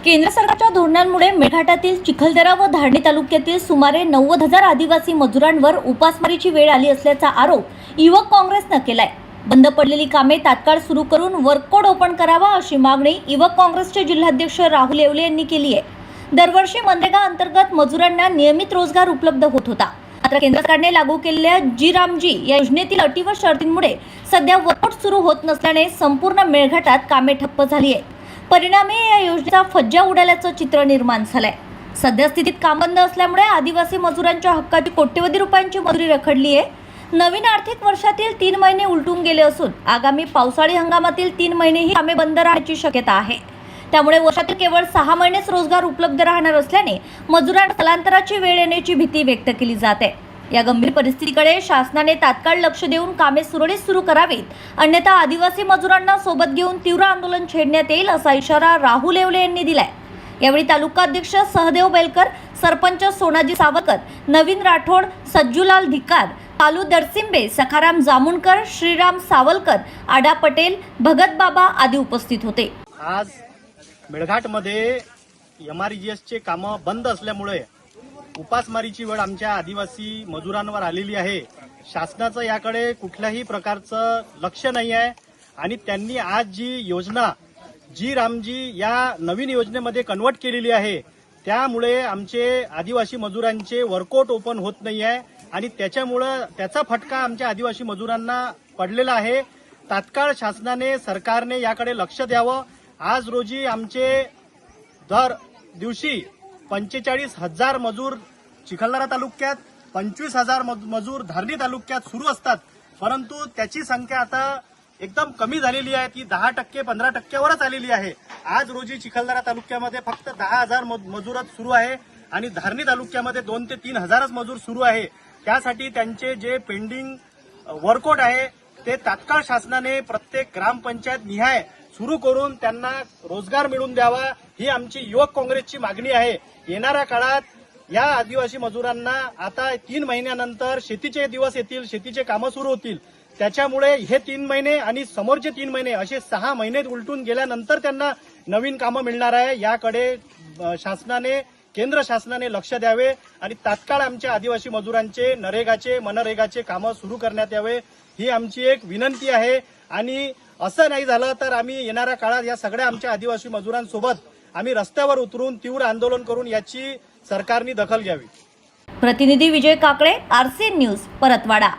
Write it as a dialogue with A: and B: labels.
A: केंद्र सरकारच्या धोरणांमुळे मेळघाटातील चिखलदरा व धारणी तालुक्यातील सुमारे 90,000 आदिवासी मजुरांवर उपासमारीची वेळ आली असल्याचा आरोप युवक काँग्रेसने केलाय। बंद पडलेली कामे तात्काळ सुरू करून वर्ककोड ओपन करावा अशी मागणी युवक काँग्रेसचे जिल्हाध्यक्ष राहुल येवले यांनी केली आहे। दरवर्षी मनरेगा अंतर्गत मजुरांना नियमित रोजगार उपलब्ध होत होता, मात्र केंद्र सरकारने लागू केलेल्या जी रामजी या योजनेतील अटी व शर्तींमुळे सध्या वर्ककोड सुरू होत नसल्याने संपूर्ण मेळघाटात कामे ठप्प झाली आहेत। परिणामी या योजनेचा फज्जा उडाल्याचं चित्र निर्माण झालंय। सध्या स्थितीत काम बंद असल्यामुळे आदिवासी मजुरांच्या हक्काची कोट्यवधी रुपयांची मजुरी रखडली आहे। नवीन आर्थिक वर्षातील 3 महिने उलटून गेले असून आगामी पावसाळी हंगामातील 3 महिनेही कामे बंद राहण्याची शक्यता आहे। त्यामुळे वर्षातील केवळ 6 महिनेच रोजगार उपलब्ध राहणार असल्याने मजुरांना स्थलांतराची वेळ येण्याची भीती व्यक्त केली जाते। या गंभीर परिस्थितीकडे शासनाने तात्काळ लक्ष देऊन कामे सुरळीत सुरू करावीत, अन्यथा आदिवासी मजुरांना सोबत घेऊन तीव्र आंदोलन छेडण्यात येईल असा इशारा राहुल येवले यांनी दिलाय। यावेळी तालुका अध्यक्ष सहदेव बेलकर, सरपंच सोनाजी सावकर, नवीन राठोड, सज्जूलाल धिकार, कालू दरसिंबे, सखाराम जामुनकर, श्रीराम सावलकर, आडा पटेल, भगत बाबा आदी उपस्थित होते।
B: आज मेळघाटमध्ये MRGSचे कामं बंद असल्यामुळे उपासमारीची वेळ आमच्या आदिवासी मजुरांवर आलेली आहे। शासनाचं याकडे कुठल्याही प्रकारचं लक्ष नाही आहे आणि त्यांनी आज जी योजना जी रामजी या नवीन योजनेमध्ये कन्वर्ट केलेली आहे, त्यामुळे आमचे आदिवासी मजुरांचे वर्कआउट ओपन होत नाही आहे आणि त्याच्यामुळं त्याचा फटका आमच्या आदिवासी मजुरांना पडलेला आहे। तात्काळ शासनाने सरकारने याकडे लक्ष द्यावं। आज रोजी आमचे दर दिवशी 45,000 मजूर चिखलदरा तालुक्यात, 25,000 मजूर धारणी तालुक्यात सुरू असतात, परंतु त्याची संख्या आता एकदम कमी झालेली आहे। ती 10%, 15%वरच आलेली आहे। आज रोजी चिखलदरा तालुक्यामध्ये फक्त 10,000 मजूरच सुरू आहे आणि धारणी तालुक्यामध्ये 2 ते 3,000च मजूर सुरू आहे। त्यासाठी त्यांचे जे पेंडिंग वर्कआउट आहे ते तात्काळ शासनाने प्रत्येक ग्रामपंचायत निहाय सुरू करून त्यांना रोजगार मिळवून द्यावा, ही आमची युवक काँग्रेसची मागणी आहे। येणाऱ्या काळात या आदिवासी मजुरांना आता 3 महिन्यानंतर शेतीचे दिवस येतील, शेतीचे कामं सुरू होतील। त्याच्यामुळे हे 3 महिने आणि समोरचे 3 महिने असे 6 महिने उलटून गेल्यानंतर त्यांना नवीन कामं मिळणार आहे। याकडे शासनाने, केंद्र शासनाने लक्ष द्यावे आणि तात्काळ आमच्या आदिवासी मजुरांचे नरेगाचे, मनरेगाचे कामं सुरू करण्यात यावे, ही आमची एक विनंती आहे। आणि असं नाही झालं तर आम्ही येणाऱ्या काळात या सगळ्या आमच्या आदिवासी मजुरांसोबत आम्ही रस्त्यावर उतरून तीव्र आंदोलन करून याची सरकारने दखल घ्यावी।
A: प्रतिनिधी विजय काकडे, RCN न्यूज, परतवाडा।